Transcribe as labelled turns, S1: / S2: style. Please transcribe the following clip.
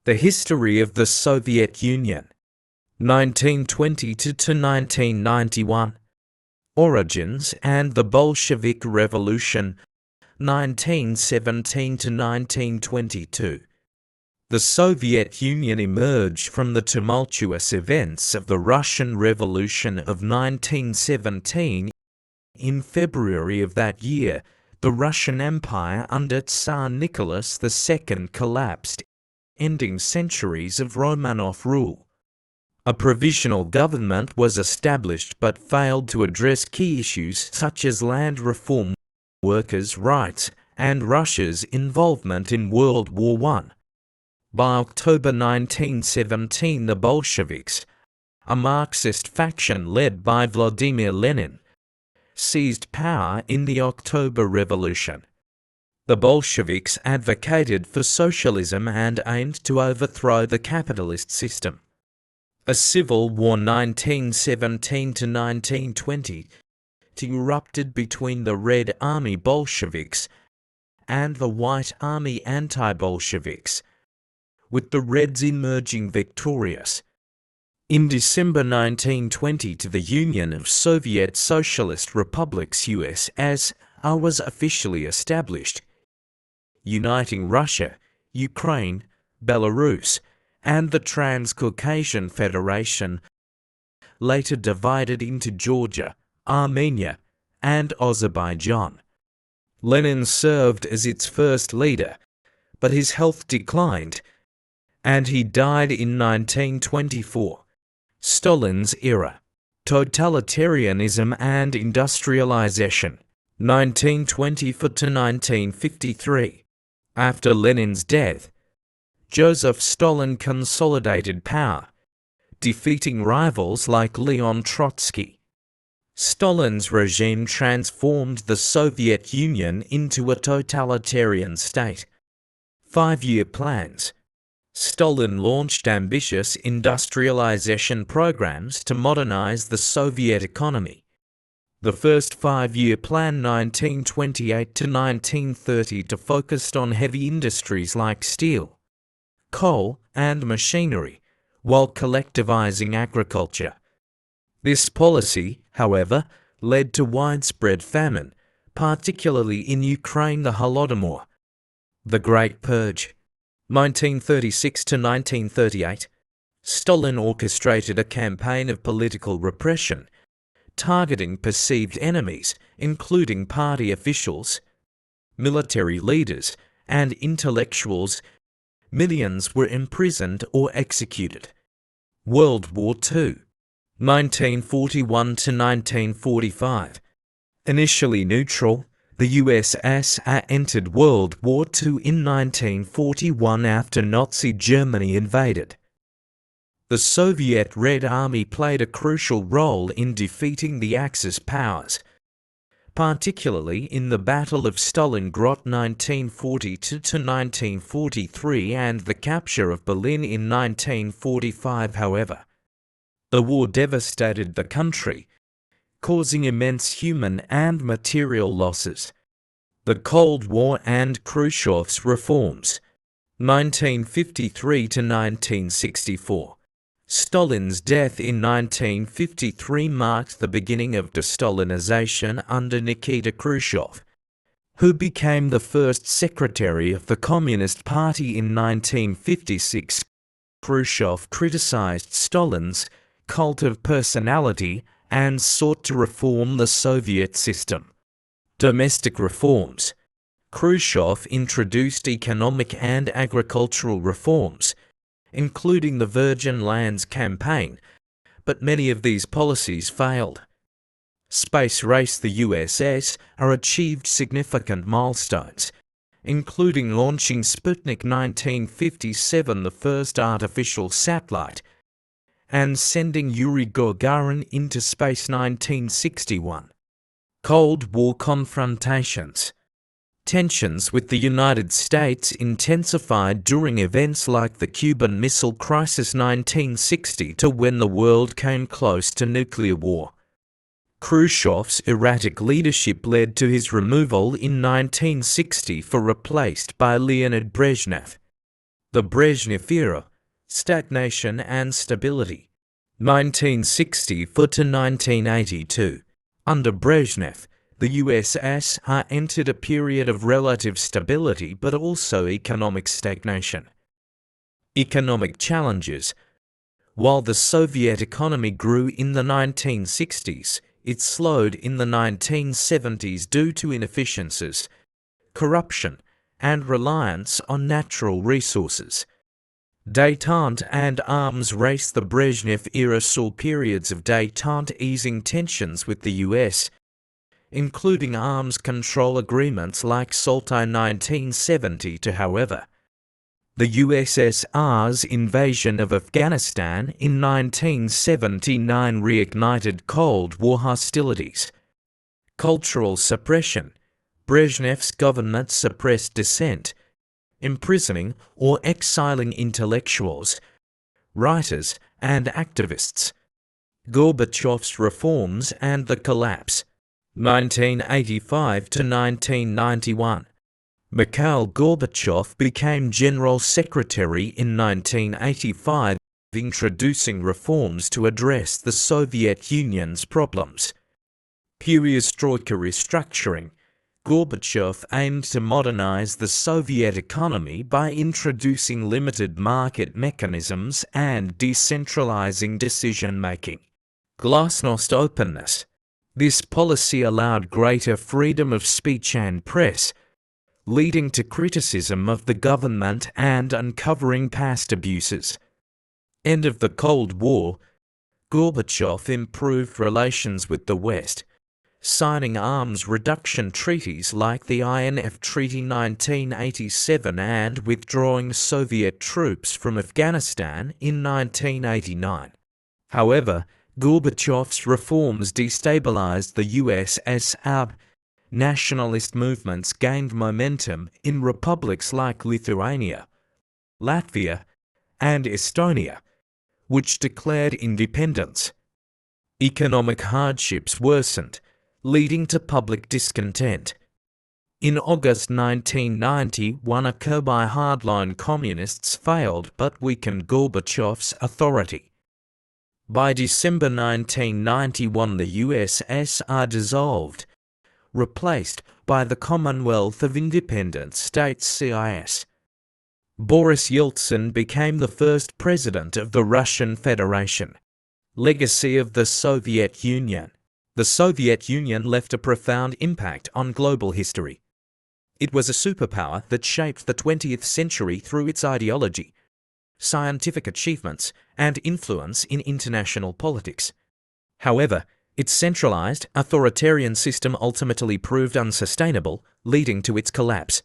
S1: The history of the Soviet Union, 1920 to 1991. Origins and the Bolshevik Revolution, 1917 to 1922. The Soviet Union emerged from the tumultuous events of the Russian Revolution of 1917. In February of that year, the Russian Empire under Tsar Nicholas II collapsed, ending centuries of Romanov rule. A provisional government was established but failed to address key issues such as land reform, workers' rights, and Russia's involvement in World War I. By October 1917, the Bolsheviks, a Marxist faction led by Vladimir Lenin, seized power in the October Revolution. The Bolsheviks advocated for socialism and aimed to overthrow the capitalist system. A civil war 1917 to 1920 erupted between the Red Army Bolsheviks and the White Army anti-Bolsheviks, with the Reds emerging victorious. In December 1920, the Union of Soviet Socialist Republics (USSR) was officially established, uniting Russia, Ukraine, Belarus, and the Transcaucasian Federation, later divided into Georgia, Armenia, and Azerbaijan. Lenin served as its first leader, but his health declined, and he died in 1924. Stalin's era, totalitarianism and industrialization, 1924 to 1953. After Lenin's death, Joseph Stalin consolidated power, defeating rivals like Leon Trotsky. Stalin's regime transformed the Soviet Union into a totalitarian state. 5-year plans. Stalin launched ambitious industrialization programs to modernize the Soviet economy. The first 5-year plan 1928 to 1930 focused on heavy industries like steel, coal, and machinery, while collectivizing agriculture. This policy, however, led to widespread famine, particularly in Ukraine. The Holodomor, the Great Purge, 1936 to 1938. Stalin orchestrated a campaign of political repression, targeting perceived enemies, including party officials, military leaders, and intellectuals. Millions were imprisoned or executed. World War II, 1941 to 1945. Initially neutral, the USSR entered World War II in 1941 after Nazi Germany invaded. The Soviet Red Army played a crucial role in defeating the Axis powers, particularly in the Battle of Stalingrad 1942 to 1943 and the capture of Berlin in 1945. However, the war devastated the country, causing immense human and material losses. The Cold War and Khrushchev's reforms, 1953 to 1964. Stalin's death in 1953 marked the beginning of de-Stalinization under Nikita Khrushchev, who became the first secretary of the Communist Party in 1956. Khrushchev criticized Stalin's cult of personality and sought to reform the Soviet system. Domestic reforms. Khrushchev introduced economic and agricultural reforms, including the Virgin Lands Campaign, but many of these policies failed. Space race. The USSR achieved significant milestones, including launching Sputnik 1957, the first artificial satellite, and sending Yuri Gagarin into space 1961. Cold War confrontations. Tensions with the United States intensified during events like the Cuban Missile Crisis 1960 to when the world came close to nuclear war. Khrushchev's erratic leadership led to his removal in 1960 replaced by Leonid Brezhnev. The Brezhnev era, stagnation and stability. 1964 to 1982. Under Brezhnev, the USSR entered a period of relative stability but also economic stagnation. Economic challenges. While the Soviet economy grew in the 1960s, it slowed in the 1970s due to inefficiencies, corruption, and reliance on natural resources. Détente and arms race. The Brezhnev era saw periods of détente easing tensions with the US, including arms control agreements like SALT in 1970. However, the USSR's invasion of Afghanistan in 1979 reignited Cold War hostilities. Cultural suppression. Brezhnev's government suppressed dissent, imprisoning or exiling intellectuals, writers, and activists. Gorbachev's reforms and the collapse. 1985 to 1991. Mikhail Gorbachev became General Secretary in 1985, introducing reforms to address the Soviet Union's problems. Perestroika restructuring. Gorbachev aimed to modernize the Soviet economy by introducing limited market mechanisms and decentralizing decision-making. Glasnost openness. This policy allowed greater freedom of speech and press, leading to criticism of the government and uncovering past abuses. End of the Cold War. Gorbachev improved relations with the West, signing arms reduction treaties like the INF Treaty 1987 and withdrawing Soviet troops from Afghanistan in 1989. However, Gorbachev's reforms destabilized the USSR. Nationalist movements gained momentum in republics like Lithuania, Latvia, and Estonia, which declared independence. Economic hardships worsened, leading to public discontent. In August 1991, a coup by hardline communists failed but weakened Gorbachev's authority. By December 1991, the USSR dissolved, replaced by the Commonwealth of Independent States (CIS). Boris Yeltsin became the first president of the Russian Federation. Legacy of the Soviet Union. The Soviet Union left a profound impact on global history. It was a superpower that shaped the 20th century through its ideology, scientific achievements, and influence in international politics. However, its centralized, authoritarian system ultimately proved unsustainable, leading to its collapse.